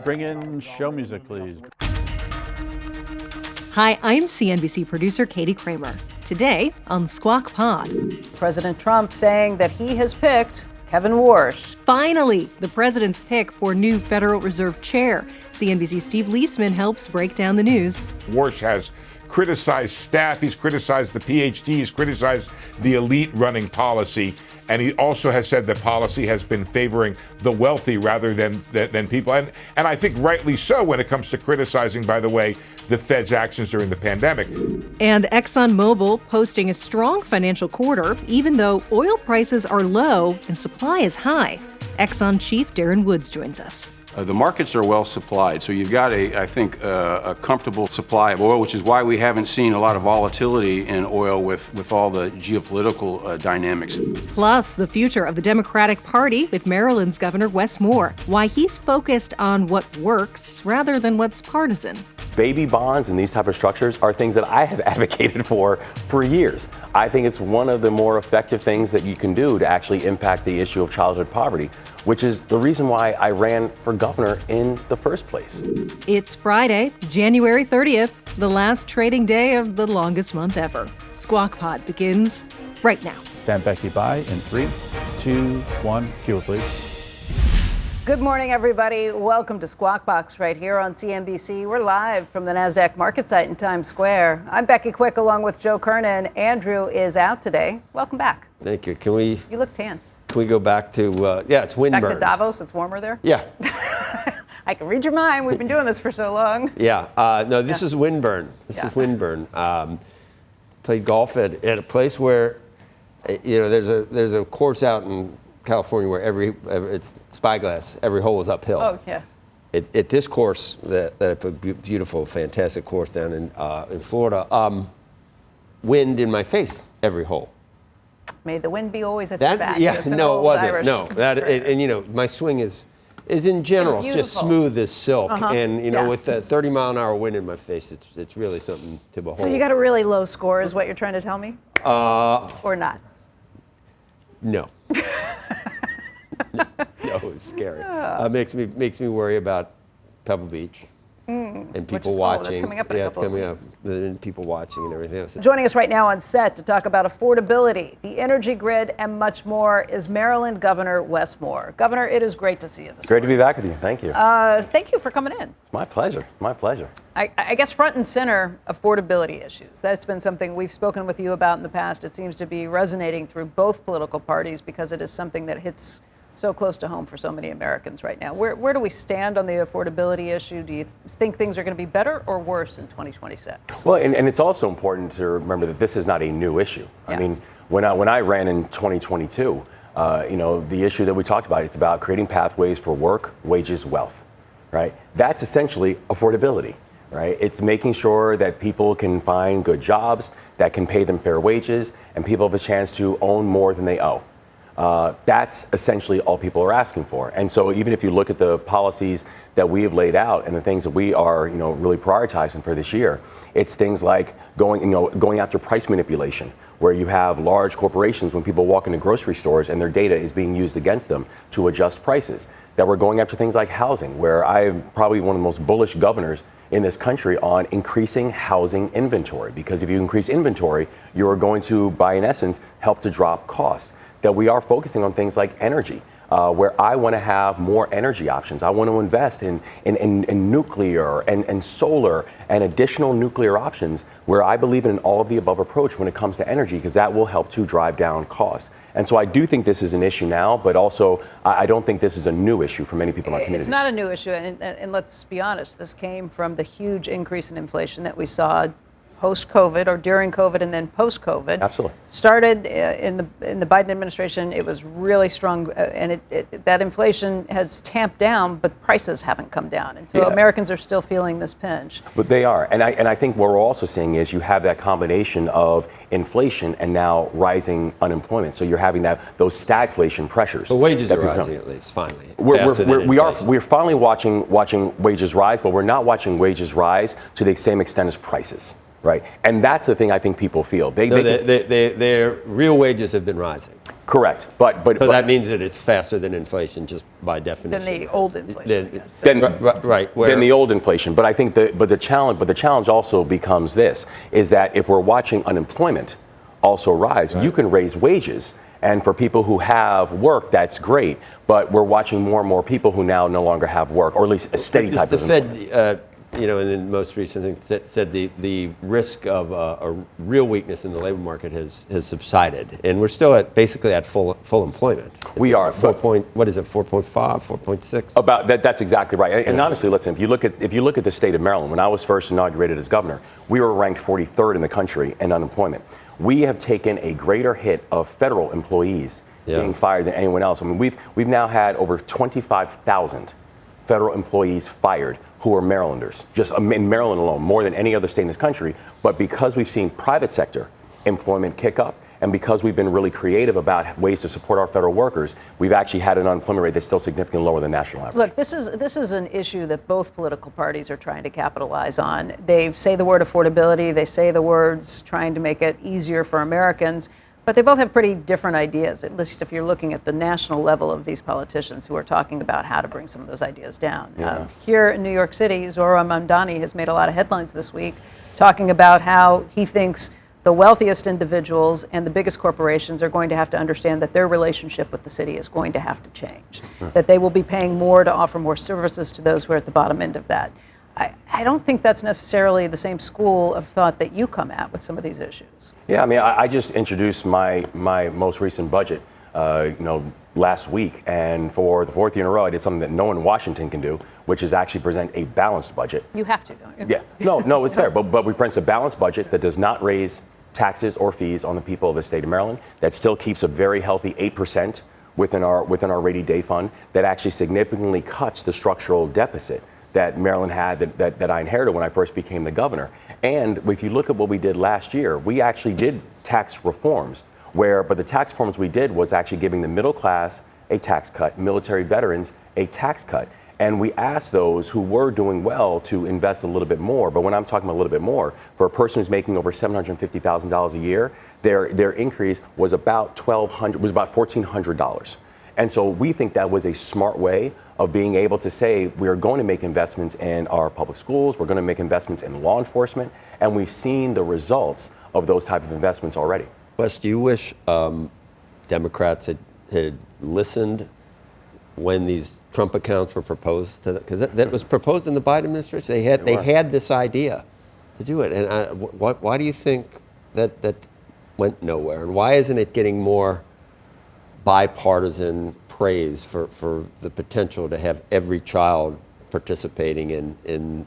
Bring in show music, please. Hi, I'm CNBC producer Katie Kramer. Today on Squawk Pod. President Trump saying that he has picked Kevin Warsh. Finally, the president's pick for new Federal Reserve chair. CNBC's Steve Liesman helps break down the news. Warsh has criticized staff, he's criticized the PhDs, criticized the elite running policy, and he also has said that policy has been favoring the wealthy rather than people. And I think rightly so when it comes to criticizing, by the way, the Fed's actions during the pandemic. And Exxon Mobil posting a strong financial quarter, even though oil prices are low and supply is high. Exxon chief Darren Woods joins us. The markets are well supplied, so you've got a comfortable supply of oil, which is why we haven't seen a lot of volatility in oil with all the geopolitical dynamics. Plus, the future of the Democratic Party with Maryland's Governor Wes Moore, why he's focused on what works rather than what's partisan. Baby bonds and these type of structures are things that I have advocated for years. I think it's one of the more effective things that you can do to actually impact the issue of childhood poverty, which is the reason why I ran for governor in the first place. It's Friday, January 30th, the last trading day of the longest month ever. Squawk Pod begins right now. Stand Becky by in 3, 2, 1. Cue it, please. Good morning, everybody. Welcome to Squawk Box right here on CNBC. We're live from the NASDAQ market site in Times Square. I'm Becky Quick along with Joe Kernan. Andrew is out today. Welcome back. Thank you. Can we? You look tan. Can we go back to, it's windburn. Back to Davos, it's warmer there? Yeah. I can read your mind. We've been doing this for so long. Yeah. No, this is windburn. This is windburn. Played golf at a place where, there's a course out in California where it's spyglass. Every hole is uphill. Oh, yeah. At this course, that beautiful, fantastic course down in Florida, wind in my face every hole. May the wind be always at your back. Yeah, no, it wasn't. Irish. No, my swing is in general just smooth as silk, and with a 30-mile-an-hour wind in my face, it's really something to behold. So you got a really low score, is what you're trying to tell me? Or not? No. No, it's scary. Makes me worry about Pebble Beach. And people watching. That's coming up in a couple it's coming of up. And people watching and everything else. Joining us right now on set to talk about affordability, the energy grid, and much more is Maryland Governor Wes Moore. Governor, it is great to see you this Great morning. to be back with you. Thank you. Thank you for coming in. It's my pleasure. My pleasure. I guess front and center, affordability issues. That's been something we've spoken with you about in the past. It seems to be resonating through both political parties because it is something that hits so close to home for so many Americans right now. Where do we stand on the affordability issue? Do you think things are going to be better or worse in 2026? Well, and it's also important to remember that this is not a new issue. Yeah. I mean, when I ran in 2022, the issue that we talked about, it's about creating pathways for work, wages, wealth, right? That's essentially affordability, right? It's making sure that people can find good jobs, that can pay them fair wages, and people have a chance to own more than they owe. That's essentially all people are asking for. And so even if you look at the policies that we have laid out and the things that we are, really prioritizing for this year, it's things like going after price manipulation, where you have large corporations when people walk into grocery stores and their data is being used against them to adjust prices. That we're going after things like housing, where I'm probably one of the most bullish governors in this country on increasing housing inventory. Because if you increase inventory, you're going to, by in essence, help to drop costs. That we are focusing on things like energy, where I want to have more energy options. I want to invest in nuclear and solar and additional nuclear options, where I believe in an all of the above approach when it comes to energy, because that will help to drive down cost. And so I do think this is an issue now, but also I don't think this is a new issue for many people in our community. It's not a new issue, and let's be honest, this came from the huge increase in inflation that we saw post-COVID or during COVID and then post-COVID. Absolutely. Started in the Biden administration. It was really strong, and that inflation has tamped down, but prices haven't come down. And so Americans are still feeling this pinch. But they are. And I think what we're also seeing is you have that combination of inflation and now rising unemployment. So you're having those stagflation pressures. But wages are rising at least, finally. We're finally watching wages rise, but we're not watching wages rise to the same extent as prices. right? And that's the thing I think people feel. Their real wages have been rising. Correct, but So that means that it's faster than inflation, just by definition. Than the old inflation. Yes. Then Where the old inflation. But I think the challenge also becomes this: is that if we're watching unemployment also rise, you can raise wages. And for people who have work, that's great. But we're watching more and more people who now no longer have work, or at least a steady type of employment. The Fed, in the most recent thing, said the risk of a real weakness in the labor market has subsided, and we're still basically at full employment. We are. 4.5, 4.6? About that. That's exactly right. And honestly, listen, if you look at the state of Maryland, when I was first inaugurated as governor, we were ranked 43rd in the country in unemployment. We have taken a greater hit of federal employees being fired than anyone else. I mean, we've now had over 25,000 federal employees fired who are Marylanders, just in Maryland alone, more than any other state in this country. But because we've seen private sector employment kick up, and because we've been really creative about ways to support our federal workers, we've actually had an unemployment rate that's still significantly lower than national average. Look, this is an issue that both political parties are trying to capitalize on. They say the word affordability, they say the words trying to make it easier for Americans, but they both have pretty different ideas, at least if you're looking at the national level of these politicians who are talking about how to bring some of those ideas down. Here in New York City, Zohran Mamdani has made a lot of headlines this week talking about how he thinks the wealthiest individuals and the biggest corporations are going to have to understand that their relationship with the city is going to have to change, that they will be paying more to offer more services to those who are at the bottom end of that. I don't think that's necessarily the same school of thought that you come at with some of these issues. Yeah, I mean, I just introduced my most recent budget, last week, and for the fourth year in a row, I did something that no one in Washington can do, which is actually present a balanced budget. You have to, don't you? Yeah, no, it's fair, but we present a balanced budget that does not raise taxes or fees on the people of the state of Maryland, that still keeps a very healthy 8% within our rainy day fund, that actually significantly cuts the structural deficit that Maryland had that I inherited when I first became the governor. And if you look at what we did last year, we actually did tax reforms, but the tax reforms we did was actually giving the middle class a tax cut, military veterans a tax cut. And we asked those who were doing well to invest a little bit more. But when I'm talking about a little bit more, for a person who's making over $750,000 a year, their increase was about $1,400. And so we think that was a smart way of being able to say we are going to make investments in our public schools, we're going to make investments in law enforcement, and we've seen the results of those type of investments already. Wes, do you wish Democrats had listened when these Trump accounts were proposed to them? Because that was proposed in the Biden administration. They had this idea to do it. And why do you think that went nowhere? And why isn't it getting more bipartisan praise for the potential to have every child participating in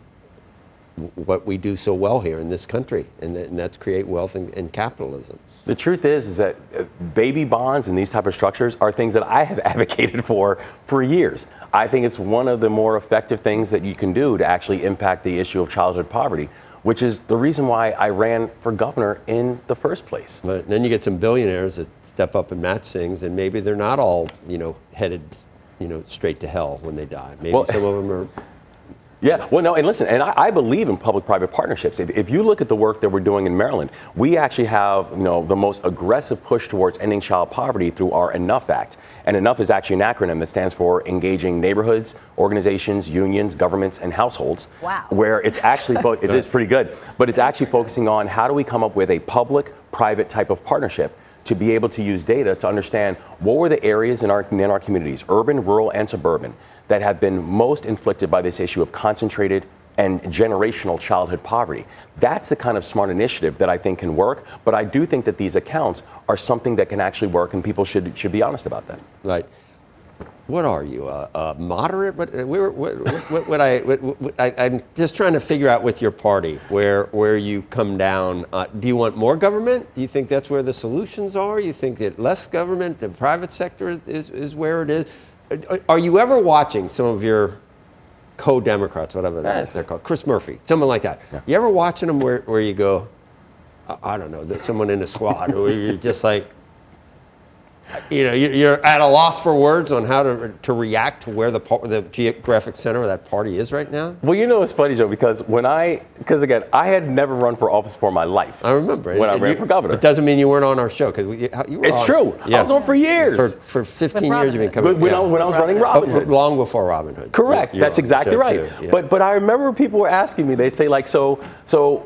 what we do so well here in this country, and that's create wealth and capitalism? The truth is that baby bonds and these type of structures are things that I have advocated for years. I think it's one of the more effective things that you can do to actually impact the issue of childhood poverty, which is the reason why I ran for governor in the first place. But then you get some billionaires that step up and match things, and maybe they're not all, headed, straight to hell when they die. Maybe some of them are. Yeah, well, no, and listen, and I believe in public-private partnerships. If you look at the work that we're doing in Maryland, we actually have, the most aggressive push towards ending child poverty through our ENOUGH Act. And ENOUGH is actually an acronym that stands for Engaging Neighborhoods, Organizations, Unions, Governments, and Households. Wow. Where it's actually, it is pretty good, but it's actually focusing on how do we come up with a public-private type of partnership to be able to use data to understand what were the areas in our communities, urban, rural, and suburban, that have been most inflicted by this issue of concentrated and generational childhood poverty. That's the kind of smart initiative that I think can work, but I do think that these accounts are something that can actually work, and people should be honest about that. Right. What are you, a moderate? I'm just trying to figure out with your party where you come down. Do you want more government? Do you think that's where the solutions are? You think that less government, the private sector is where it is? Are you ever watching some of your co-Democrats, whatever they're called, Chris Murphy, someone like that? Yeah. You ever watching them where you go, I don't know, there's someone in the squad, where you're just like, you're at a loss for words on how to react to where the geographic center of that party is right now? Well, it's funny, Joe, because again, I had never run for office for my life. I remember. When I ran for governor. It doesn't mean you weren't on our show, because you were It's on. true. Yeah. I was on for years. For 15 years you've been coming. When I was running Robin Hood. Long before Robin Hood. Correct. You were That's on the exactly show, right. too. Yeah. But I remember people were asking me, they'd say like, so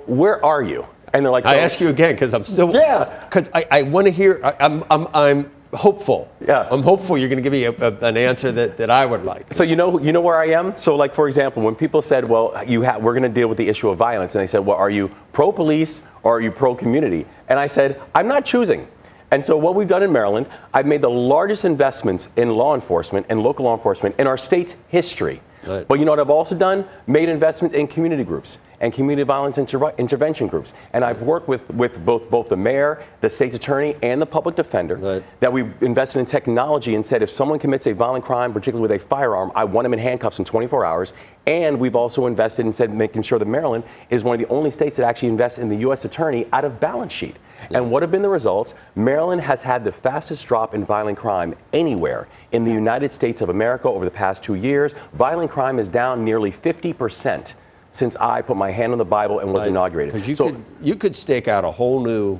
where are you? And they're like, I ask you again, because I'm still. Yeah. Because I want to hear. I'm hopeful. Yeah. I'm hopeful you're going to give me an answer that I would like. So you know where I am? So like, for example, when people said, well, we're going to deal with the issue of violence, and they said, well, are you pro-police or are you pro-community? And I said, I'm not choosing. And so what we've done in Maryland, I've made the largest investments in law enforcement and local law enforcement in our state's history. Right. But you know what I've also done? Made investments in community groups and community violence intervention groups. And I've worked with both the mayor, the state's attorney, and the public defender. Right. That we invested in technology and said if someone commits a violent crime, particularly with a firearm, I want them in handcuffs in 24 hours. And we've also invested and said making sure that Maryland is one of the only states that actually invests in the U.S. attorney out of balance sheet. Yeah. And what have been the results? Maryland has had the fastest drop in violent crime anywhere in the United States of America over the past 2 years. Violent crime is down nearly 50% since I put my hand on the Bible and was inaugurated. Because you could stake out a whole new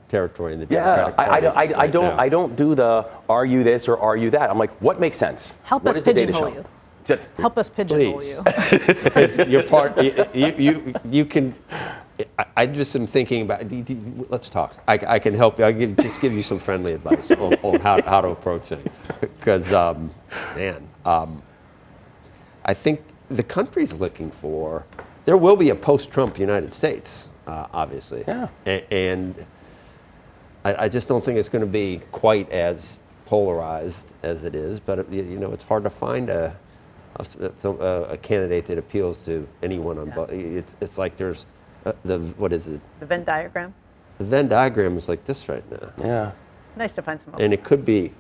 territory in the Democratic Party. I don't do the are you this or are you that. I'm like, what makes sense? Help What us does the data pigeonhole show? you. Help us pigeonhole Please. you. Because your part, you can. I just am thinking about. Let's talk. I can help you. I can just give you some friendly advice on how to approach things. Because, I think the country's looking for. There will be a post-Trump United States, obviously. Yeah. And I just don't think it's going to be quite as polarized as it is. But it's hard to find a candidate that appeals to anyone on both. It's like there's what is it? The Venn diagram. The Venn diagram is like this right now. Yeah. It's nice to find some. And it could be.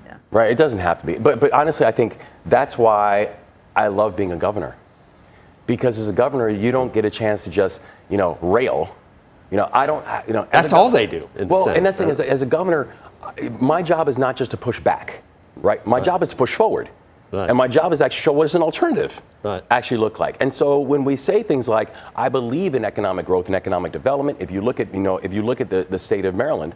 Yeah. Right. It doesn't have to be. But honestly, I think that's why I love being a governor. Because as a governor, you don't get a chance to just, rail. I don't, That's all they do. Well, and that's the thing, as a governor, my job is not just to push back, right? My job is to push forward. Right. And my job is to actually show what does an alternative actually look like. And so when we say things like, I believe in economic growth and economic development, if you look at, the state of Maryland,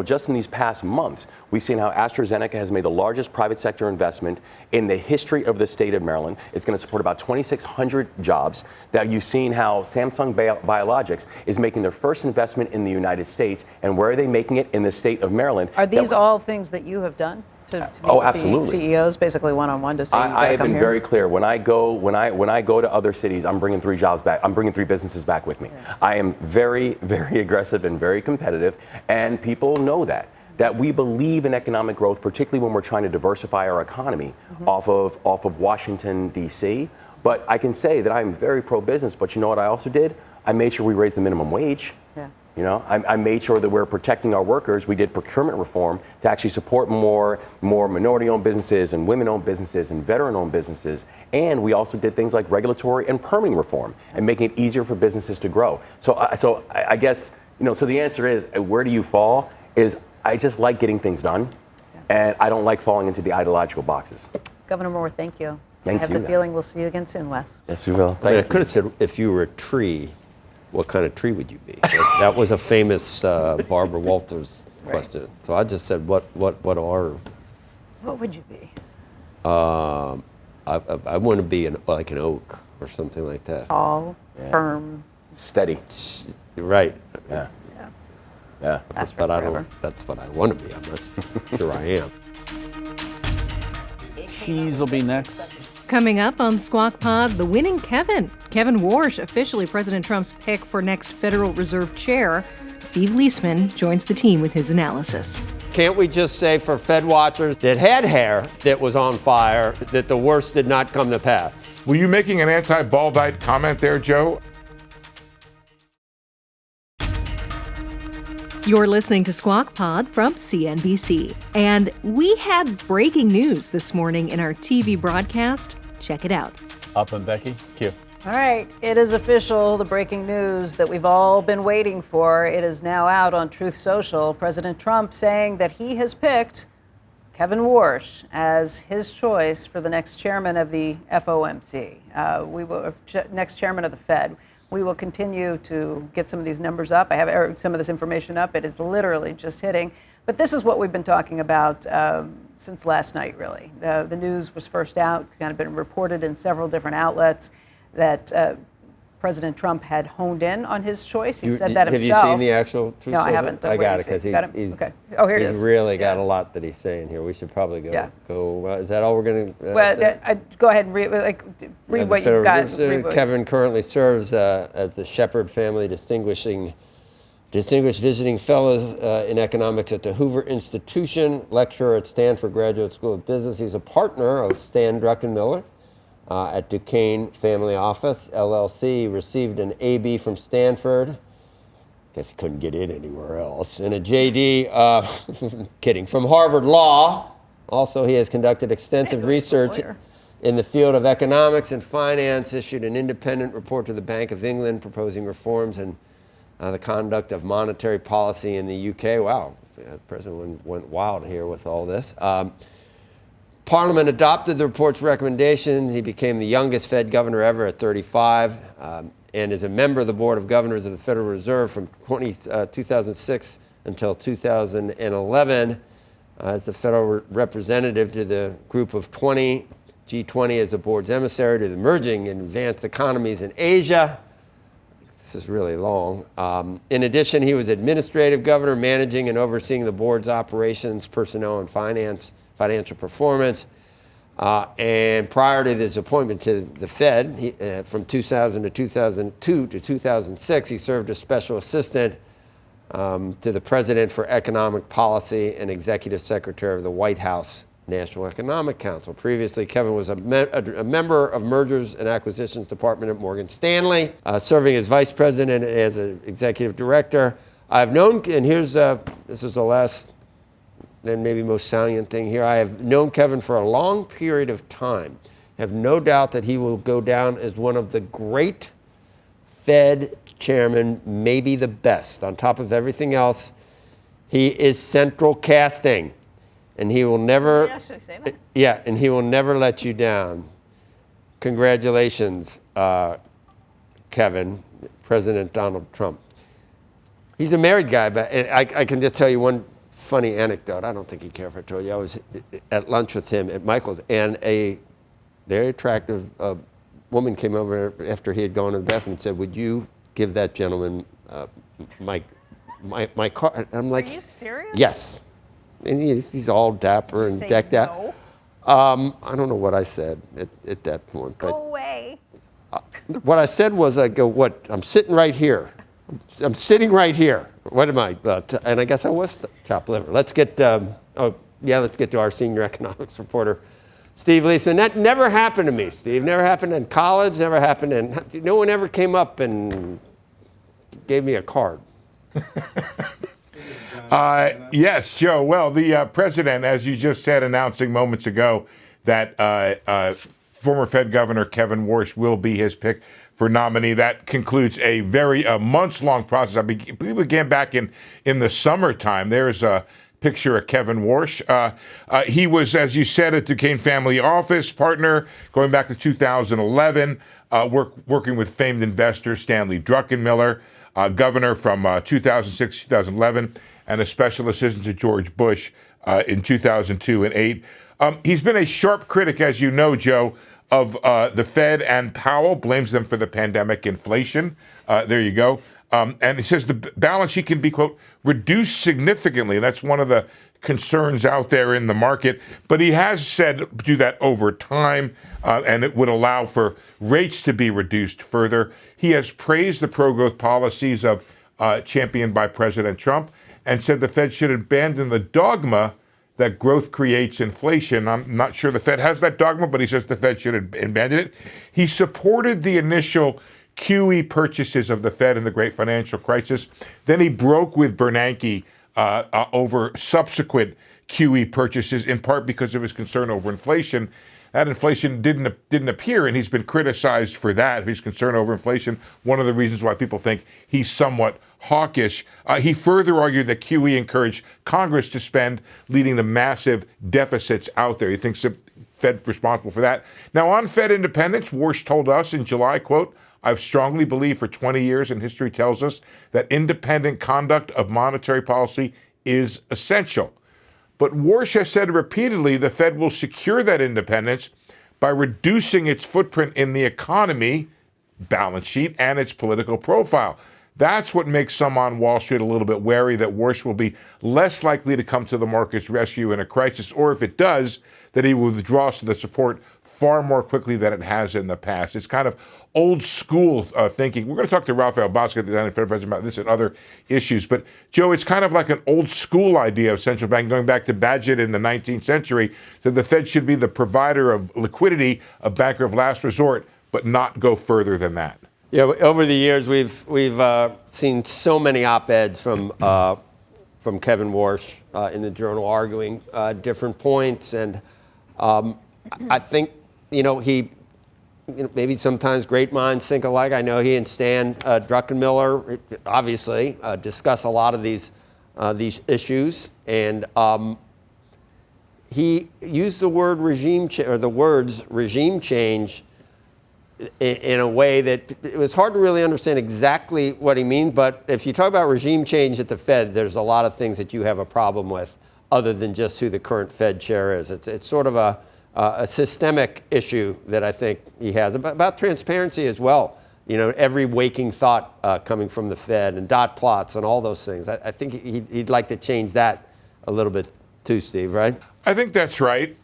just in these past months, we've seen how AstraZeneca has made the largest private sector investment in the history of the state of Maryland. It's going to support about 2,600 jobs. That you've seen how Samsung Biologics is making their first investment in the United States. And where are they making it? In the state of Maryland. Are these all things that you have done? To meet with absolutely. The CEOs, basically one-on-one, to say I have been very clear. When I go to other cities, I'm bringing 3 jobs back. I'm bringing 3 businesses back with me. Yeah. I am very, very aggressive and very competitive, and people know that we believe in economic growth, particularly when we're trying to diversify our economy off of Washington, D.C. But I can say that I'm very pro-business. But you know what I also did? I made sure we raised the minimum wage. Yeah. I made sure that we're protecting our workers. We did procurement reform to actually support more minority-owned businesses and women-owned businesses and veteran-owned businesses. And we also did things like regulatory and permitting reform and making it easier for businesses to grow. So I guess, so the answer is, where do you fall? Is I just like getting things done, and I don't like falling into the ideological boxes. Governor Moore, thank you. Thank you. I have the feeling we'll see you again soon, Wes. Yes, we will. I could have said, if you were a tree, what kind of tree would you be? That was a famous Barbara Walters question. Right. So I just said, what would you be? I want to be like an oak or something like that. Tall, firm, steady. Right. Yeah. That's what I want to be. I'm not sure I am. Tease will be next. Coming up on Squawk Pod, the winning Kevin Warsh, officially President Trump's pick for next Federal Reserve chair. Steve Liesman joins the team with his analysis. Can't we just say for Fed watchers that had hair that was on fire, that the worst did not come to pass? Were you making an anti-baldite comment there, Joe? You're listening to Squawk Pod from CNBC. And we had breaking news this morning in our TV broadcast. Check it out. Up and Becky, Q. All right, it is official, the breaking news that we've all been waiting for. It is now out on Truth Social. President Trump saying that he has picked Kevin Warsh as his choice for the next chairman of the FOMC, next chairman of the Fed. We will continue to get some of these numbers up. I have some of this information up. It is literally just hitting. But this is what we've been talking about since last night, really. The news was first out, kind of been reported in several different outlets that President Trump had honed in on his choice. He said that himself. Have you seen the actual truth? No, I haven't. I got it because he's okay. Oh, here it is. He's really got a lot that he's saying here. We should probably go. Yeah. Is that all we're going to Well, go ahead and read what you've got. Kevin currently serves as the Shepherd Family Distinguished Visiting Fellow in Economics at the Hoover Institution, lecturer at Stanford Graduate School of Business. He's a partner of Stan Druckenmiller at Duquesne Family Office, LLC. Received an AB from Stanford. Guess he couldn't get in anywhere else. And a JD, kidding, from Harvard Law. Also, he has conducted extensive research in the field of economics and finance, issued an independent report to the Bank of England proposing reforms and the conduct of monetary policy in the UK. Wow, the president went wild here with all this. Parliament adopted the report's recommendations. He became the youngest Fed governor ever at 35 and is a member of the Board of Governors of the Federal Reserve from 2006 until 2011 as the federal representative to the Group of 20, G20 as the board's emissary to the emerging and advanced economies in Asia. This is really long. In addition, he was administrative governor, managing and overseeing the board's operations, personnel, and financial performance. And prior to his appointment to the Fed, from 2000 to 2002 to 2006, he served as special assistant to the president for economic policy and executive secretary of the White House National Economic Council. Previously, Kevin was a member of Mergers and Acquisitions Department at Morgan Stanley, serving as vice president and as an executive director. I've known, and here's, this is the last and maybe most salient thing here. I have known Kevin for a long period of time. I have no doubt that he will go down as one of the great Fed chairmen, maybe the best. On top of everything else, he is central casting. And he will never, and he will never let you down. Congratulations, Kevin, President Donald Trump. He's a married guy, but I can just tell you one funny anecdote. I don't think he'd care if I told you. I was at lunch with him at Michael's, and a very attractive woman came over after he had gone to the bathroom and said, "Would you give that gentleman my card?" I'm like, "Are you serious?" Yes. And he's all dapper and decked out. I don't know what I said at that point. Go away. What I said was, I go, "What? I'm sitting right here. I'm sitting right here. What am I?" And I guess I was chopped liver. Let's get let's get to our senior economics reporter, Steve Liesman. That never happened to me, Steve. Never happened in college. Never happened in. No one ever came up and gave me a card. Yes, Joe. Well, the president, as you just said, announcing moments ago that former Fed Governor Kevin Warsh will be his pick for nominee. That concludes a very months-long process. I believe it began back in the summertime. There's a picture of Kevin Warsh. He was, as you said, at Duquesne Family Office partner going back to 2011, working with famed investor Stanley Druckenmiller, governor from 2006 to 2011, and a special assistant to George Bush in 2002 and 2008. He's been a sharp critic, as you know, Joe, of the Fed and Powell, blames them for the pandemic inflation. There you go. And he says the balance sheet can be, quote, reduced significantly. That's one of the concerns out there in the market. But he has said do that over time, and it would allow for rates to be reduced further. He has praised the pro-growth policies of championed by President Trump and said the Fed should abandon the dogma that growth creates inflation. I'm not sure the Fed has that dogma, but he says the Fed should abandon it. He supported the initial QE purchases of the Fed in the Great Financial Crisis. Then he broke with Bernanke over subsequent QE purchases, in part because of his concern over inflation. that inflation didn't appear, and he's been criticized for that. If he's concerned over inflation, one of the reasons why people think he's somewhat hawkish. He further argued that QE encouraged Congress to spend, leading to massive deficits out there. He thinks the Fed responsible for that. Now, on Fed independence, Warsh told us in July, quote, "I've strongly believed for 20 years, and history tells us that independent conduct of monetary policy is essential." But Warsh has said repeatedly the Fed will secure that independence by reducing its footprint in the economy, balance sheet, and its political profile. That's what makes some on Wall Street a little bit wary that Warsh will be less likely to come to the market's rescue in a crisis, or if it does, that he will withdraw the support far more quickly than it has in the past. It's kind of old school thinking. We're going to talk to Raphael Bosca, the Fed president, about this and other issues. But, Joe, it's kind of like an old school idea of central bank going back to Bagehot in the 19th century, that the Fed should be the provider of liquidity, a banker of last resort, but not go further than that. Yeah, over the years, we've seen so many op-eds from Kevin Warsh in the Journal arguing different points, and I think he maybe sometimes great minds think alike. I know he and Stan Druckenmiller obviously discuss a lot of these issues, and he used the word the words regime change in a way that it was hard to really understand exactly what he means. But if you talk about regime change at the Fed, there's a lot of things that you have a problem with other than just who the current Fed chair is. It's sort of a systemic issue that I think he has about transparency as well. Every waking thought coming from the Fed and dot plots and all those things. I think he'd like to change that a little bit too, Steve, right? I think that's right.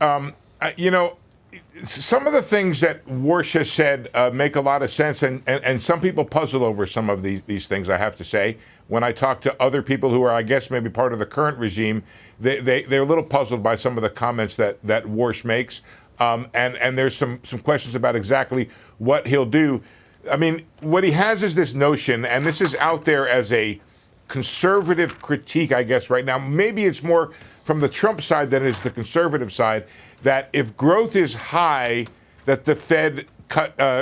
Some of the things that Warsh has said make a lot of sense, and some people puzzle over some of these things, I have to say. When I talk to other people who are, I guess, maybe part of the current regime, they're a little puzzled by some of the comments that Warsh makes. And there's some questions about exactly what he'll do. I mean, what he has is this notion, and this is out there as a conservative critique, I guess, right now. Maybe it's more from the Trump side than it is the conservative side, that if growth is high, that the Fed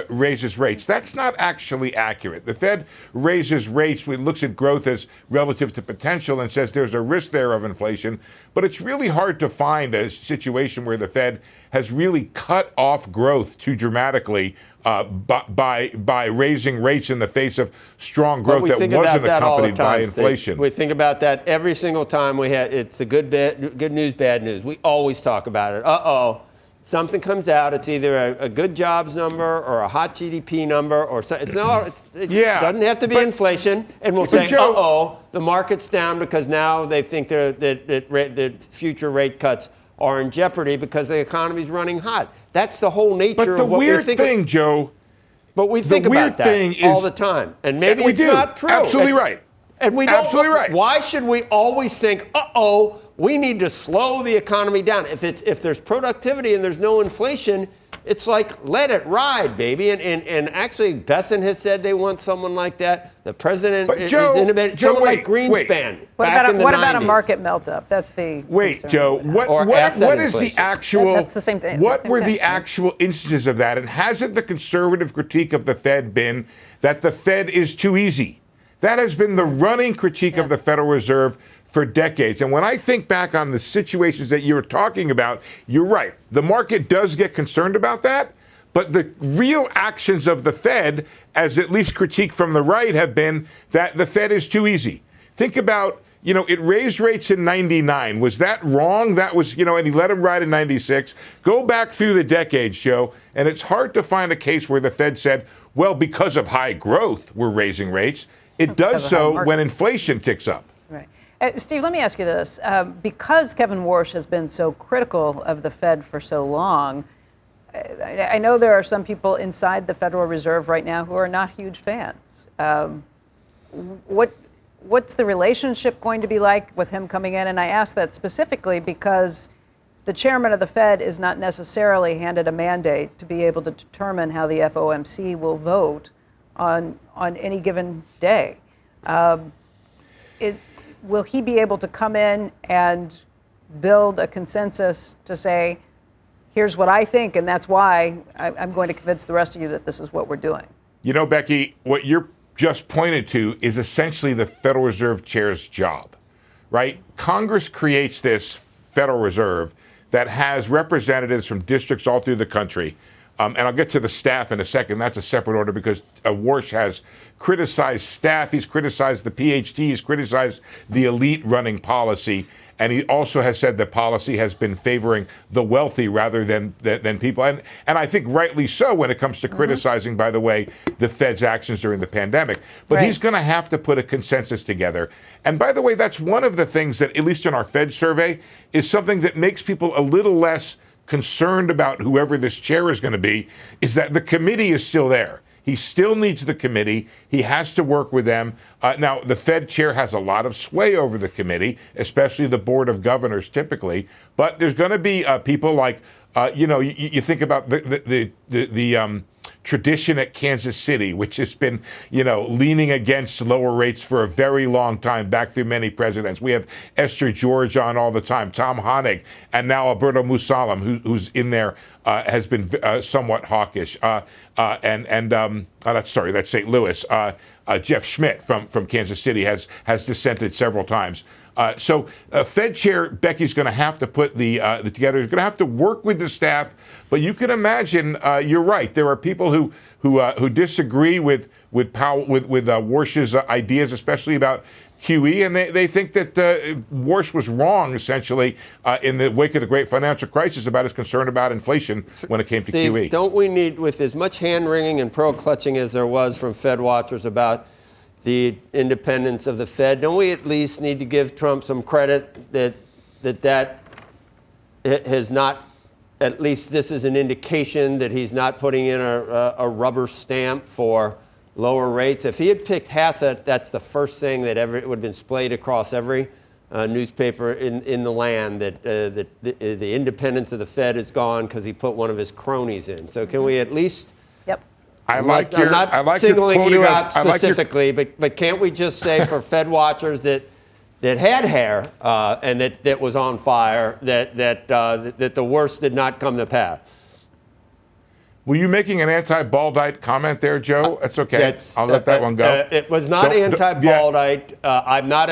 raises rates. That's not actually accurate. The Fed raises rates, it looks at growth as relative to potential and says there's a risk there of inflation. But it's really hard to find a situation where the Fed has really cut off growth too dramatically by raising rates in the face of strong growth that wasn't accompanied by inflation. We think about that every single time it's the good news, bad news. We always talk about it. Something comes out, it's either a good jobs number or a hot GDP number, or it doesn't have to be inflation, and we'll say, the market's down because now they think that future rate cuts are in jeopardy because the economy's running hot. That's the whole nature of what we think. But the weird thing, Joe. But we think about that all the time, and maybe it's not true. Absolutely right. And we don't. Absolutely right. Why should we always think, we need to slow the economy down? If there's productivity and there's no inflation, it's like, let it ride, baby. And actually, Besson has said they want someone like that. The president is innovative. Someone like Greenspan. What about a market melt-up? That's the concern. Joe. What is the actual? That's the same thing. What were the actual instances of that? And hasn't the conservative critique of the Fed been that the Fed is too easy? That has been the running critique of the Federal Reserve for decades. And when I think back on the situations that you're talking about, you're right. The market does get concerned about that. But the real actions of the Fed, as at least critique from the right, have been that the Fed is too easy. Think about, it raised rates in 99. Was that wrong? That was, and he let them ride in 96. Go back through the decades, Joe, and it's hard to find a case where the Fed said, well, because of high growth, we're raising rates. It does so when inflation ticks up. Right. Steve, let me ask you this. Because Kevin Warsh has been so critical of the Fed for so long, I know there are some people inside the Federal Reserve right now who are not huge fans. What's the relationship going to be like with him coming in? And I ask that specifically because the chairman of the Fed is not necessarily handed a mandate to be able to determine how the FOMC will vote on any given day. Will he be able to come in and build a consensus to say, here's what I think, and that's why I'm going to convince the rest of you that this is what we're doing. You know, Becky, what you're just pointed to is essentially the Federal Reserve Chair's job, right? Congress creates this Federal Reserve that has representatives from districts all through the country. And I'll get to the staff in a second. That's a separate order because Warsh has criticized staff. He's criticized the PhD. He's criticized the elite running policy. And he also has said that policy has been favoring the wealthy rather than people. And I think rightly so when it comes to criticizing, by the way, the Fed's actions during the pandemic. But he's going to have to put a consensus together. And by the way, that's one of the things that, at least in our Fed survey, is something that makes people a little less concerned about whoever this chair is going to be, is that the committee is still there. He still needs the committee. He has to work with them. Now, the Fed chair has a lot of sway over the committee, especially the Board of Governors typically. But there's going to be people like, you think about the tradition at Kansas City, which has been, leaning against lower rates for a very long time, back through many presidents. We have Esther George on all the time, Tom Honig, and now Alberto Musalem, who's in there, has been somewhat hawkish. That's St. Louis. Jeff Schmidt from Kansas City has dissented several times. So Fed Chair Becky's going to have to put the together. He's going to have to work with the staff. But you can imagine, you're right. There are people who disagree with Powell, with Warsh's ideas, especially about QE, and they think that Warsh was wrong, essentially, in the wake of the great financial crisis about his concern about inflation when it came to QE. Don't we need, with as much hand-wringing and pearl-clutching as there was from Fed watchers about the independence of the Fed, don't we at least need to give Trump some credit that has not, at least this is an indication that he's not putting in a rubber stamp for lower rates? If he had picked Hassett, that's the first thing that would have been splayed across every newspaper in the land, that the independence of the Fed is gone because he put one of his cronies in. So can we at least... Yep. I'm not singling you out specifically, but can't we just say for Fed watchers that had hair and that was on fire, that the worst did not come to pass? Were you making an anti-Baldite comment there, Joe? That's okay. I'll let that one go. It was not anti-Baldite. I'm not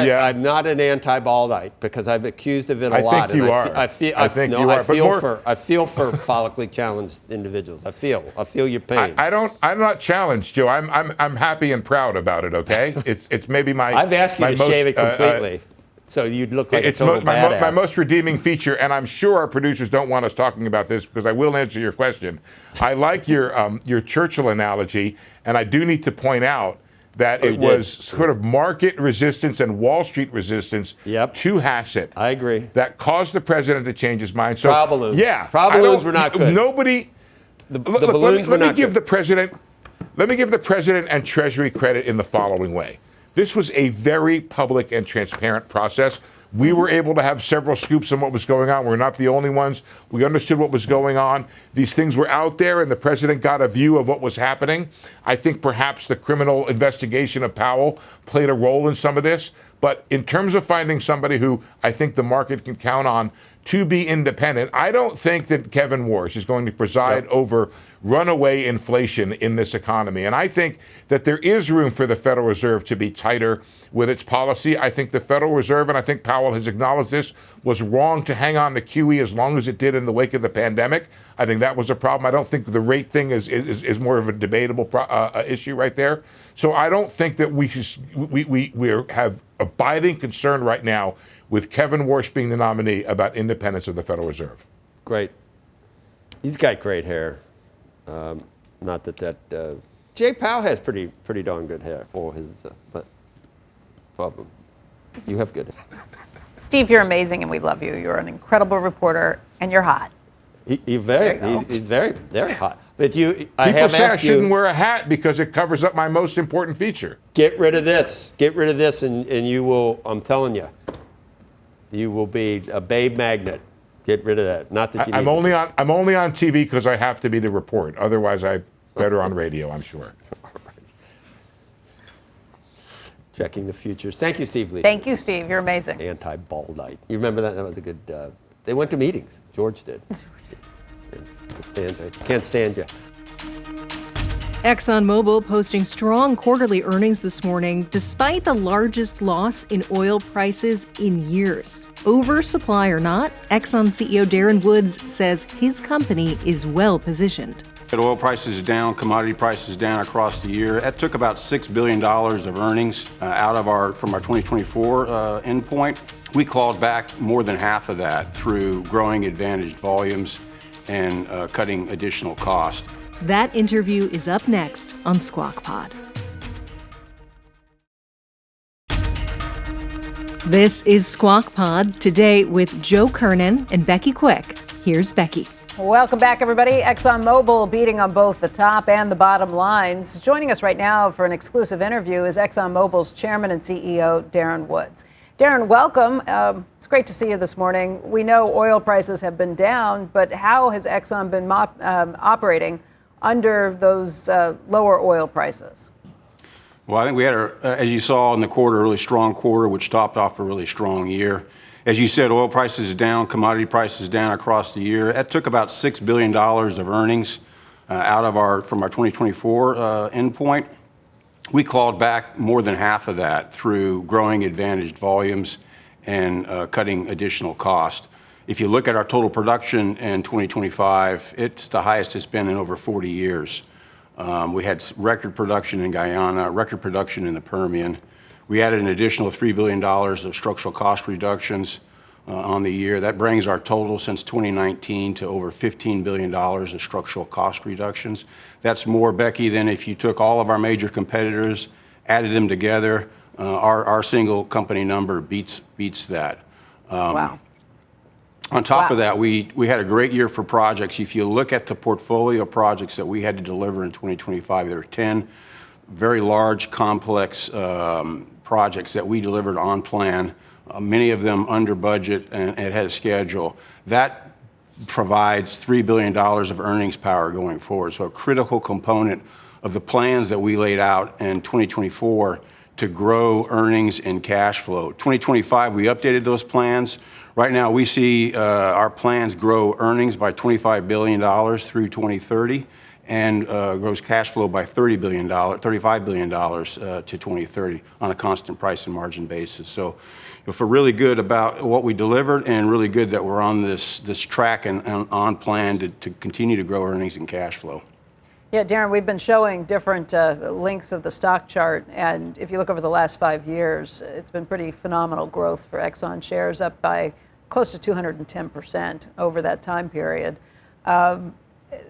an anti-Baldite because I've accused of it a lot. I think you are. I feel for follically challenged individuals. I feel your pain. I'm not challenged, Joe. I'm happy and proud about it. Okay. It's maybe my. I've asked you to shave it completely. So you'd look like a total badass. My most redeeming feature, and I'm sure our producers don't want us talking about this because I will answer your question. I like your Churchill analogy, and I do need to point out that it was sort of market resistance and Wall Street resistance to Hassett. I agree. That caused the president to change his mind. So, trial balloons. Yeah. Trial balloons were not good. Nobody. Let me give the president and Treasury credit in the following way. This was a very public and transparent process. We were able to have several scoops on what was going on. We're not the only ones. We understood what was going on. These things were out there, and the president got a view of what was happening. I think perhaps the criminal investigation of Powell played a role in some of this. But in terms of finding somebody who I think the market can count on to be independent, I don't think that Kevin Warsh is going to preside over runaway inflation in this economy. And I think that there is room for the Federal Reserve to be tighter with its policy. I think the Federal Reserve, and I think Powell has acknowledged this, was wrong to hang on to QE as long as it did in the wake of the pandemic. I think that was a problem. I don't think the rate thing is more of a debatable issue right there. So I don't think that we have abiding concern right now with Kevin Warsh being the nominee about independence of the Federal Reserve. Great. He's got great hair. Not that Jay Powell has pretty darn good hair for his but problem. You have good hair. Steve, you're amazing and we love you. You're an incredible reporter and you're hot. He's very hot. But People say I shouldn't wear a hat because it covers up my most important feature. Get rid of this. Get rid of this and you will, I'm telling you, you will be a babe magnet. Get rid of that. Not that you need I'm only on TV because I have to be to report. Otherwise, I'm better on radio, I'm sure. Checking the futures. Thank you, Steve Lee. Thank you, Steve. You're amazing. Anti-Baldite. You remember that? That was a good. They went to meetings. George did. Can't stand you. Exxon Mobil posting strong quarterly earnings this morning despite the largest loss in oil prices in years. Oversupply or not, Exxon CEO Darren Woods says his company is well positioned. Oil prices down, commodity prices down across the year. That took about $6 billion of earnings from our 2024 endpoint. We clawed back more than half of that through growing advantaged volumes and cutting additional cost. That interview is up next on Squawk Pod. This is Squawk Pod, today with Joe Kernan and Becky Quick. Here's Becky. Welcome back, everybody. Exxon Mobil beating on both the top and the bottom lines. Joining us right now for an exclusive interview is Exxon Mobil's chairman and CEO, Darren Woods. Darren, welcome. It's great to see you this morning. We know oil prices have been down, but how has Exxon been operating under those lower oil prices? Well, I think we had, as you saw in the quarter, a really strong quarter, which topped off a really strong year. As you said, oil prices down, commodity prices down across the year. That took about $6 billion of earnings from our 2024 endpoint. We clawed back more than half of that through growing advantaged volumes and cutting additional cost. If you look at our total production in 2025, it's the highest it's been in over 40 years. We had record production in Guyana, record production in the Permian. We added an additional $3 billion of structural cost reductions on the year. That brings our total since 2019 to over $15 billion of structural cost reductions. That's more, Becky, than if you took all of our major competitors, added them together. Our single company number beats that. Wow. On top of that, we had a great year for projects. If you look at the portfolio of projects that we had to deliver in 2025, there were 10 very large, complex projects that we delivered on plan, many of them under budget and ahead of schedule. That provides $3 billion of earnings power going forward. So a critical component of the plans that we laid out in 2024 to grow earnings and cash flow. 2025, we updated those plans. Right now, we see our plans grow earnings by $25 billion through 2030 and grows cash flow by $35 billion to 2030 on a constant price and margin basis. So we feel really good about what we delivered and really good that we're on this track and on plan to continue to grow earnings and cash flow. Yeah, Darren, we've been showing different links of the stock chart, and if you look over the last 5 years, it's been pretty phenomenal growth for Exxon shares, up by close to 210% over that time period.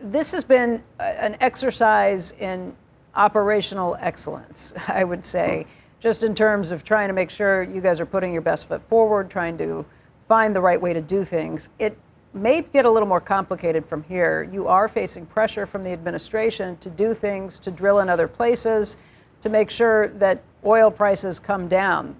This has been an exercise in operational excellence, I would say, just in terms of trying to make sure you guys are putting your best foot forward, trying to find the right way to do things. It may get a little more complicated from here. You are facing pressure from the administration to do things, to drill in other places, to make sure that oil prices come down.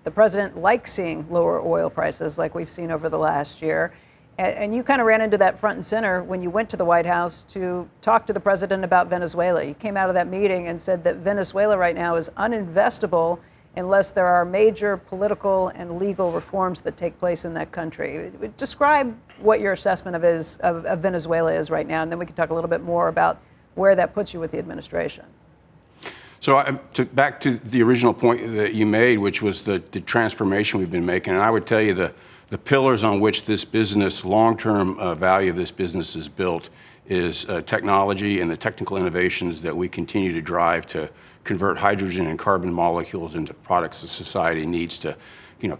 The president likes seeing lower oil prices like we've seen over the last year. And you kind of ran into that front and center when you went to the White House to talk to the president about Venezuela. You came out of that meeting and said that Venezuela right now is uninvestable unless there are major political and legal reforms that take place in that country. Describe what your assessment of Venezuela is right now, and then we can talk a little bit more about where that puts you with the administration. So back to the original point that you made, which was the transformation we've been making, and I would tell you the pillars on which this business, long-term value of this business is built is technology and the technical innovations that we continue to drive to convert hydrogen and carbon molecules into products that society needs to,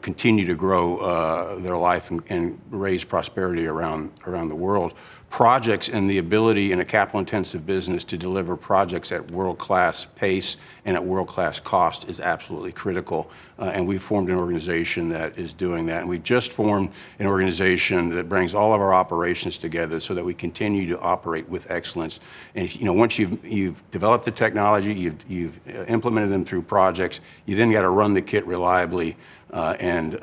continue to grow their life and raise prosperity around the world. Projects and the ability in a capital-intensive business to deliver projects at world-class pace and at world-class cost is absolutely critical. And we've formed an organization that is doing that. And we've just formed an organization that brings all of our operations together so that we continue to operate with excellence. And once you've developed the technology, you've implemented them through projects, you then got to run the kit reliably and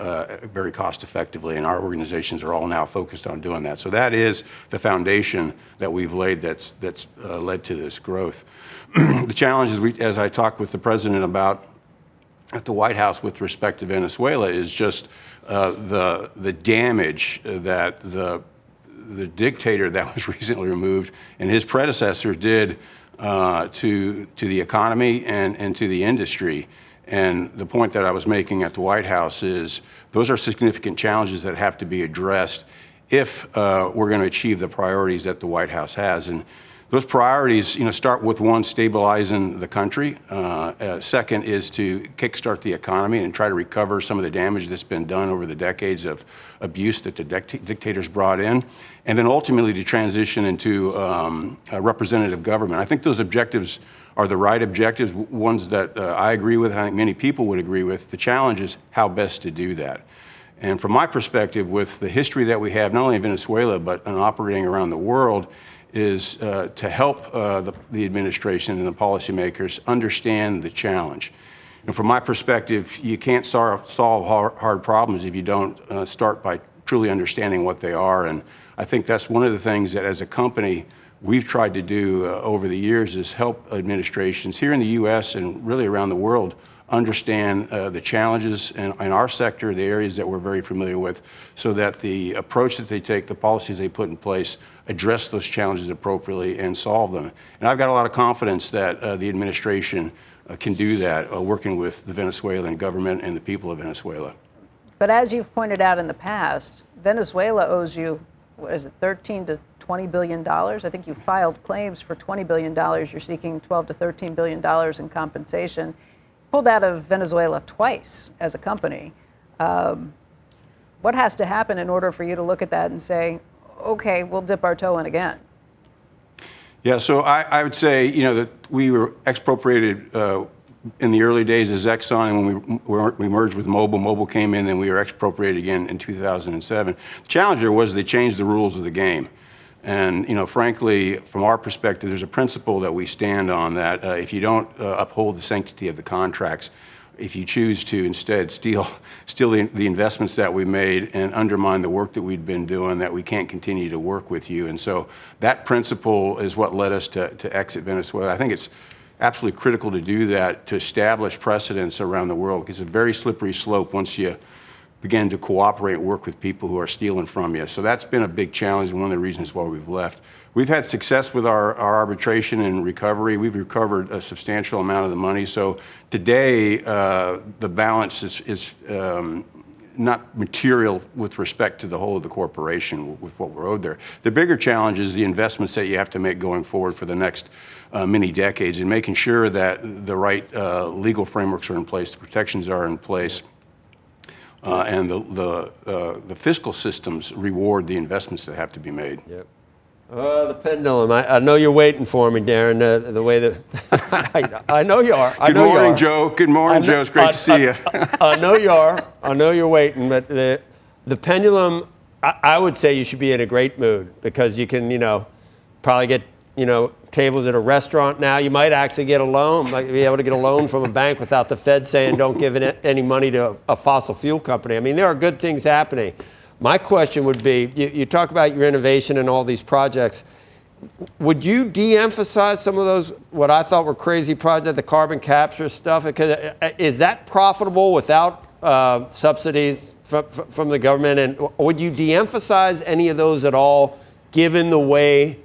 very cost effectively, and our organizations are all now focused on doing that. So that is the foundation that we've laid that's led to this growth. The challenge is, as I talked with the president about at the White House with respect to Venezuela, is just the damage that the dictator that was recently removed and his predecessor did to the economy and to the industry. And the point that I was making at the White House is those are significant challenges that have to be addressed if we're going to achieve the priorities that the White House has. And those priorities, start with one, stabilizing the country. Second is to kickstart the economy and try to recover some of the damage that's been done over the decades of abuse that the dictators brought in. And then ultimately to transition into a representative government. I think those objectives are the right objectives, ones that I agree with, I think many people would agree with. The challenge is how best to do that. And from my perspective, with the history that we have, not only in Venezuela, but in operating around the world, is to help the administration and the policymakers understand the challenge. And from my perspective, you can't solve hard problems if you don't start by truly understanding what they are. And I think that's one of the things that as a company we've tried to do over the years is help administrations here in the U.S. and really around the world understand the challenges in our sector, the areas that we're very familiar with, so that the approach that they take, the policies they put in place, address those challenges appropriately and solve them. And I've got a lot of confidence that the administration can do that, working with the Venezuelan government and the people of Venezuela. But as you've pointed out in the past, Venezuela owes you, what is it, $13 to $20 billion? I think you filed claims for $20 billion. You're seeking $12 to $13 billion in compensation. Pulled out of Venezuela twice as a company. What has to happen in order for you to look at that and say, okay, we'll dip our toe in again? Yeah, so I would say, that we were expropriated in the early days as Exxon, and when we merged with Mobil, Mobil came in and we were expropriated again in 2007. The challenge there was they changed the rules of the game. And, frankly, from our perspective, there's a principle that we stand on that if you don't uphold the sanctity of the contracts, if you choose to instead steal the investments that we made and undermine the work that we'd been doing, that we can't continue to work with you. And so that principle is what led us to exit Venezuela. I think it's absolutely critical to do that, to establish precedents around the world, because it's a very slippery slope once you begin to cooperate and work with people who are stealing from you. So that's been a big challenge and one of the reasons why we've left. We've had success with our arbitration and recovery. We've recovered a substantial amount of the money. So today, the balance is not material with respect to the whole of the corporation with what we're owed there. The bigger challenge is the investments that you have to make going forward for the next many decades, and making sure that the right legal frameworks are in place, the protections are in place, and the fiscal systems reward the investments that have to be made. Yep. The pendulum. I know you're waiting for me, Darren. The way that I know you are. Good morning, Joe. Good morning, Joe. It's great to see you. I know you are. I know you're waiting, but the pendulum. I would say you should be in a great mood because you can, probably get, tables at a restaurant now. You might actually get a loan, might be able to get a loan from a bank without the Fed saying don't give any money to a fossil fuel company. I mean, there are good things happening. My question would be, you talk about your innovation and all these projects. Would you de-emphasize some of those, what I thought were crazy projects, the carbon capture stuff? Because is that profitable without subsidies from the government? And would you de-emphasize any of those at all, given the way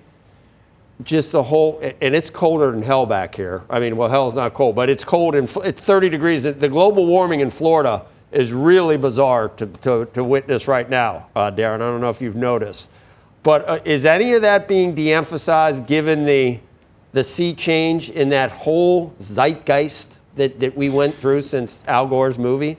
just the whole, and it's colder than hell back here. I mean, well, hell's not cold, but it's cold and it's 30 degrees. The global warming in Florida is really bizarre to witness right now, Darren. I don't know if you've noticed. But is any of that being de-emphasized given the sea change in that whole zeitgeist that we went through since Al Gore's movie?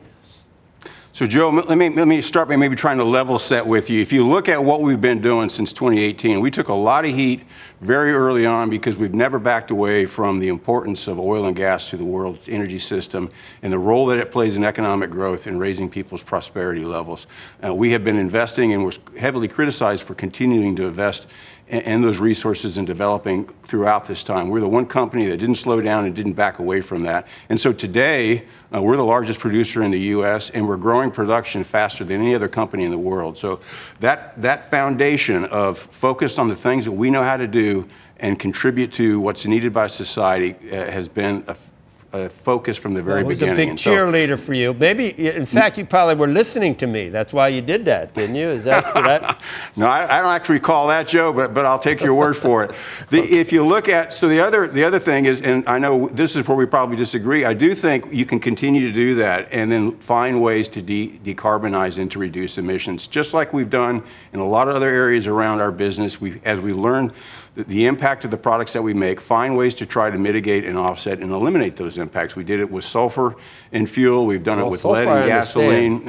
So, Joe, let me start by maybe trying to level set with you. If you look at what we've been doing since 2018, we took a lot of heat very early on because we've never backed away from the importance of oil and gas to the world's energy system and the role that it plays in economic growth and raising people's prosperity levels. We have been investing and was heavily criticized for continuing to invest and those resources and developing throughout this time. We're the one company that didn't slow down and didn't back away from that. And so today, we're the largest producer in the U.S., and we're growing production faster than any other company in the world. So that foundation of focus on the things that we know how to do and contribute to what's needed by society has been focus from the very It was beginning. a big And so- cheerleader for you. Maybe, in fact, you probably were listening to me. That's why you did that, didn't you? Is that? No, I don't actually recall that, Joe, but I'll take your word for it. If you look at, so the other thing is, and I know this is where we probably disagree, I do think you can continue to do that and then find ways to decarbonize and to reduce emissions, just like we've done in a lot of other areas around our business. As we learn the impact of the products that we make, find ways to try to mitigate and offset and eliminate those impacts. We did it with sulfur in fuel. We've done it with lead and gasoline.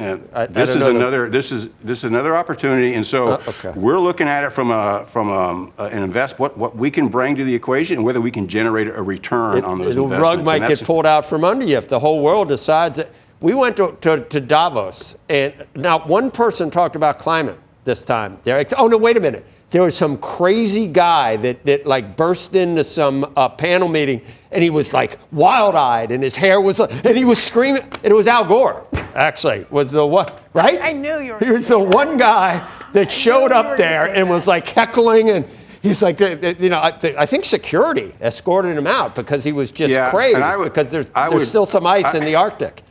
This is another opportunity, and so we're looking at it from an invest what we can bring to the equation and whether we can generate a return on those investments. The rug might get pulled out from under you if the whole world decides that. We went to Davos, and now one person talked about climate this time. Oh no, wait a minute. There was some crazy guy that like burst into some panel meeting, and he was like wild-eyed, and his hair was, and he was screaming. And it was Al Gore, actually, was the one, right? I knew you were. He was the one guy that showed up there and was like heckling, and he's like, I think security escorted him out because he was just crazed because there's still some ice in the Arctic.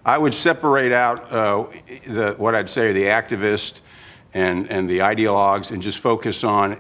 I would separate out what I'd say the activist and the ideologues and just focus on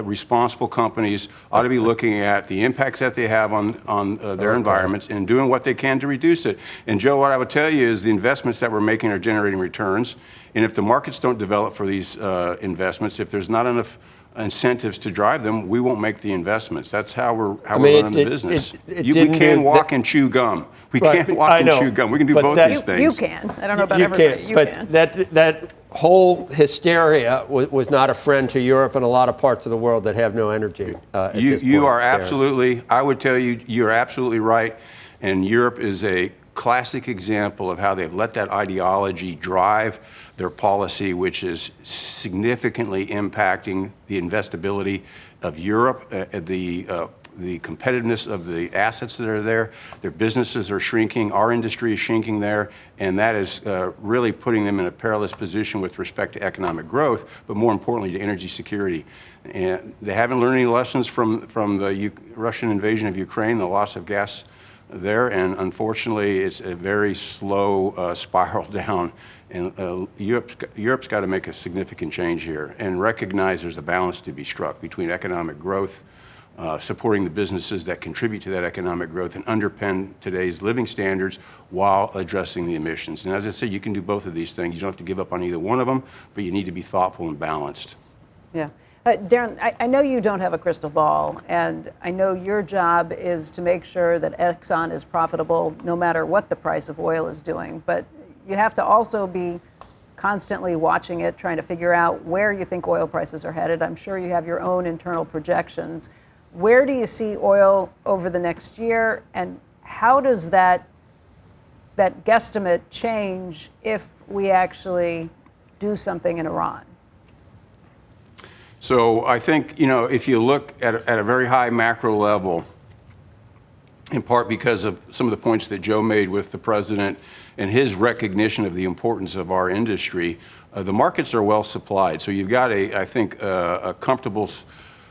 responsible companies ought to be looking at the impacts that they have on their environments and doing what they can to reduce it. And Joe, what I would tell you is the investments that we're making are generating returns. And if the markets don't develop for these investments, if there's not enough incentives to drive them, we won't make the investments. That's how we're running the business. We can walk and chew gum. We can't walk and chew gum. We can do both these things. You can. I don't know about everybody. You can. That whole hysteria was not a friend to Europe and a lot of parts of the world that have no energy. You are absolutely, I would tell you, you're absolutely right. And Europe is a classic example of how they've let that ideology drive their policy, which is significantly impacting the investability of Europe, the competitiveness of the assets that are there. Their businesses are shrinking. Our industry is shrinking there, and that is really putting them in a perilous position with respect to economic growth, but more importantly to energy security. And they haven't learned any lessons from the Russian invasion of Ukraine, the loss of gas there, and unfortunately it's a very slow spiral down. And Europe's got to make a significant change here and recognize there's a balance to be struck between economic growth, supporting the businesses that contribute to that economic growth and underpin today's living standards while addressing the emissions. And as I said, you can do both of these things. You don't have to give up on either one of them, but you need to be thoughtful and balanced. Yeah. Darren, I know you don't have a crystal ball, and I know your job is to make sure that Exxon is profitable no matter what the price of oil is doing. But you have to also be constantly watching it, trying to figure out where you think oil prices are headed. I'm sure you have your own internal projections. Where do you see oil over the next year, and how does that guesstimate change if we actually do something in Iran? So I think, if you look at a very high macro level, in part because of some of the points that Joe made with the president and his recognition of the importance of our industry, the markets are well supplied. So you've got a comfortable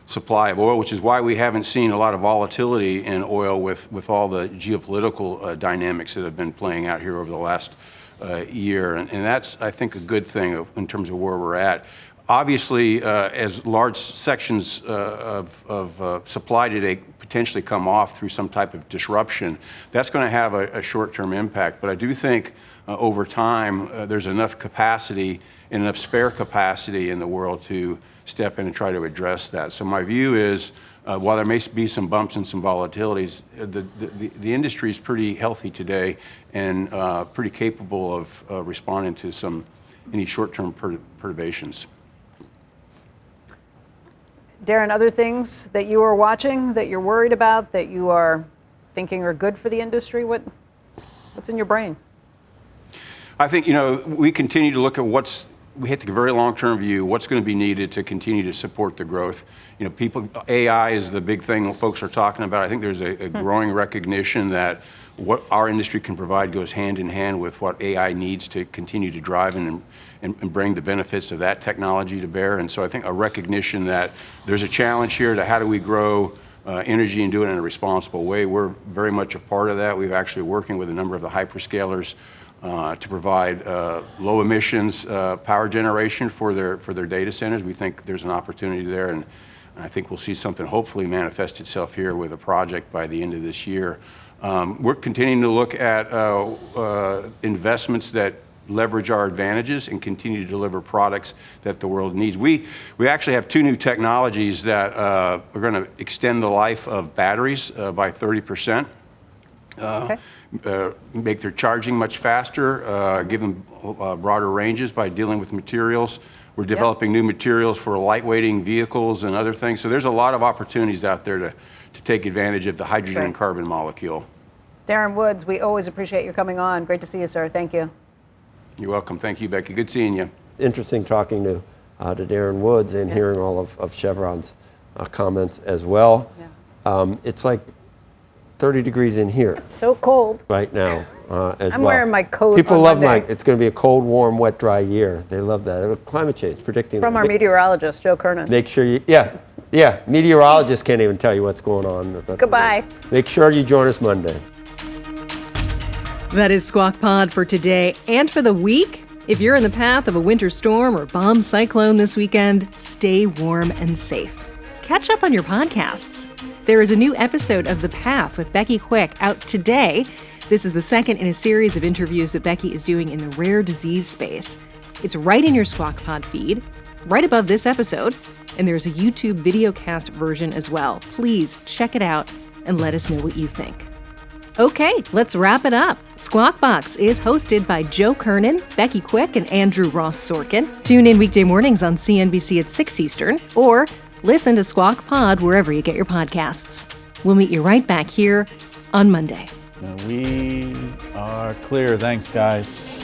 supply of oil, which is why we haven't seen a lot of volatility in oil with all the geopolitical dynamics that have been playing out here over the last year. And that's, I think, a good thing in terms of where we're at. Obviously, as large sections of supply today potentially come off through some type of disruption, that's going to have a short-term impact. But I do think over time there's enough capacity and enough spare capacity in the world to step in and try to address that. So my view is, while there may be some bumps and some volatilities, the industry is pretty healthy today and pretty capable of responding to any short-term perturbations. Darren, other things that you are watching, that you're worried about, that you are thinking are good for the industry? What's in your brain? I think, we continue to look at we hit the very long-term view, what's going to be needed to continue to support the growth. AI is the big thing that folks are talking about. I think there's a growing recognition that what our industry can provide goes hand in hand with what AI needs to continue to drive and bring the benefits of that technology to bear. And so I think a recognition that there's a challenge here to how do we grow energy and do it in a responsible way. We're very much a part of that. We're actually working with a number of the hyperscalers to provide low emissions power generation for their data centers. We think there's an opportunity there, and I think we'll see something hopefully manifest itself here with a project by the end of this year. We're continuing to look at investments that leverage our advantages and continue to deliver products that the world needs. We actually have 2 new technologies that are going to extend the life of batteries by 30%. Make their charging much faster, give them broader ranges by dealing with materials. We're developing new materials for lightweighting vehicles and other things. So there's a lot of opportunities out there to take advantage of the hydrogen and carbon molecule. Darren Woods, we always appreciate your coming on. Great to see you, sir. Thank you. You're welcome. Thank you, Becky. Good seeing you. Interesting talking to Darren Woods and hearing all of Chevron's comments as well. Yeah. It's like 30 degrees in here It's so cold. right now as I'm well. wearing my coat People on love Monday. it's going to be a cold, warm, wet, dry year. They love that. Climate change, predicting From that. our meteorologist, Joe Kernan. Make sure you, meteorologists can't even tell you what's going on. Goodbye. Make sure you join us Monday. That is Squawk Pod for today and for the week. If you're in the path of a winter storm or bomb cyclone this weekend, stay warm and safe. Catch up on your podcasts. There is a new episode of The Path with Becky Quick out today. This is the second in a series of interviews that Becky is doing in the rare disease space. It's right in your Squawk Pod feed, right above this episode, and there's a YouTube videocast version as well. Please check it out and let us know what you think. Okay, let's wrap it up. Squawk Box is hosted by Joe Kernan, Becky Quick, and Andrew Ross Sorkin. Tune in weekday mornings on CNBC at 6 Eastern, or listen to Squawk Pod wherever you get your podcasts. We'll meet you right back here on Monday. We are clear. Thanks, guys.